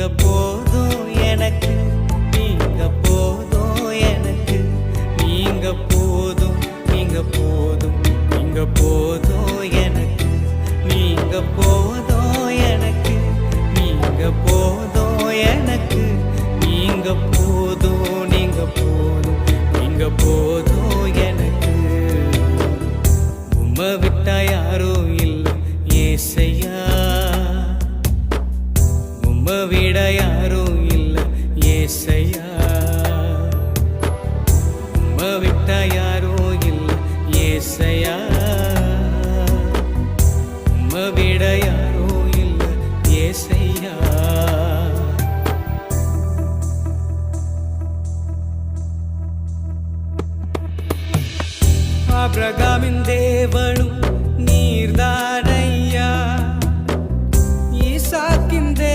நீங்க போதும் எனக்கு, நீங்க போதும் எனக்கு, நீங்க போதும், நீங்க போதும், நீங்க போதும் எனக்கு, நீங்க போதும் எனக்கு, நீங்க போதும் எனக்கு, நீங்க போதும், நீங்க போதும், நீங்க போதும் எனக்கு. உம்மை விட்டா யாரும் இல்லை ஏசையா, உம்மை விட யாரும் இல்லை ஏசையா, உம்மை விட்டா யாரும் இல்லை ஏசையா, உம்மை விட யாரும் இல்லை ஏசையா. ஆபிரகாமின் தேவனும்